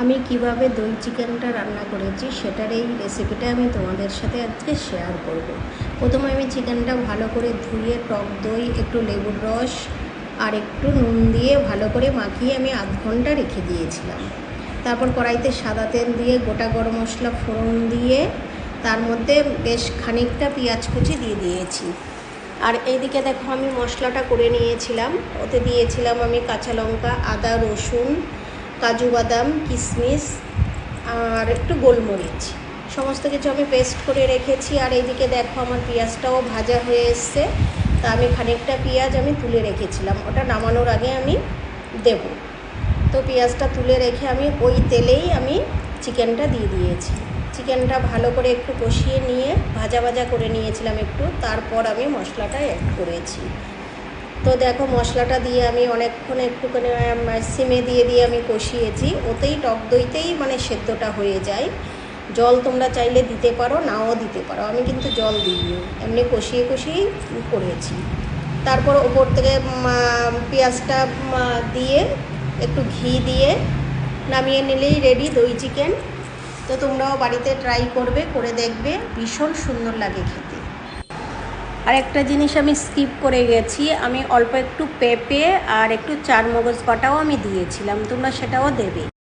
আমি কিভাবে দই চিকেনটা রান্না করেছি সেটার এই রেসিপিটা আমি তোমাদের সাথে আজকে শেয়ার করব। প্রথমে আমি চিকেনটা ভালো করে ধুয়ে টক দই, একটু লেবুর রস আর একটু নুন দিয়ে ভালো করে মাখিয়ে আমি আধ ঘন্টা রেখে দিয়েছিলাম। তারপর কড়াইতে সাদা তেল দিয়ে গোটা গরম মশলা ফোড়ন দিয়ে তার মধ্যে বেশ খানিকটা পেঁয়াজ কুচি দিয়ে দিয়েছি। আর এইদিকে দেখো আমি মশলাটা করে নিয়েছিলাম, ওতে দিয়েছিলাম আমি কাঁচা লঙ্কা, আদা, রসুন, কাজু বাদাম, কিশমিশ আর একটু গোলমরিচ, সমস্ত কিছু আমি পেস্ট করে রেখেছি। আর এইদিকে দেখো আমার পেঁয়াজটাও ভাজা হয়ে এসছে, তা আমি খানিকটা পেঁয়াজ আমি তুলে রেখেছিলাম, ওটা নামানোর আগে আমি দেব। তো পেঁয়াজটা তুলে রেখে আমি ওই তেলেই আমি চিকেনটা দিয়ে দিয়েছি। চিকেনটা ভালো করে একটু কষিয়ে নিয়ে ভাজা ভাজা করে নিয়েছিলাম একটু, তারপর আমি মশলাটা অ্যাড করেছি। তো দেখো মশলাটা দিয়ে আমি অনেকক্ষণ একটুখানি সিমে দিয়ে আমি কষিয়েছি। ওতেই টক দইতেই মানে সেদ্ধটা হয়ে যায়। জল তোমরা চাইলে দিতে পারো, নাও দিতে পারো, আমি কিন্তু জল দিইনি, এমনি কষিয়ে কষিয়েই করেছি। তারপর ওপর থেকে পেঁয়াজটা দিয়ে একটু ঘি দিয়ে নামিয়ে নিলেই রেডি দই চিকেন। তো তোমরাও বাড়িতে ট্রাই করবে, করে দেখবে, ভীষণ সুন্দর লাগে খেতে। আর একটা জিনিস আমি স্কিপ করে গেছি, আমি অল্প একটু পেঁপে আর একটু চারমগজ বাটাও আমি দিয়েছিলাম, তোমরা সেটাও দেবে।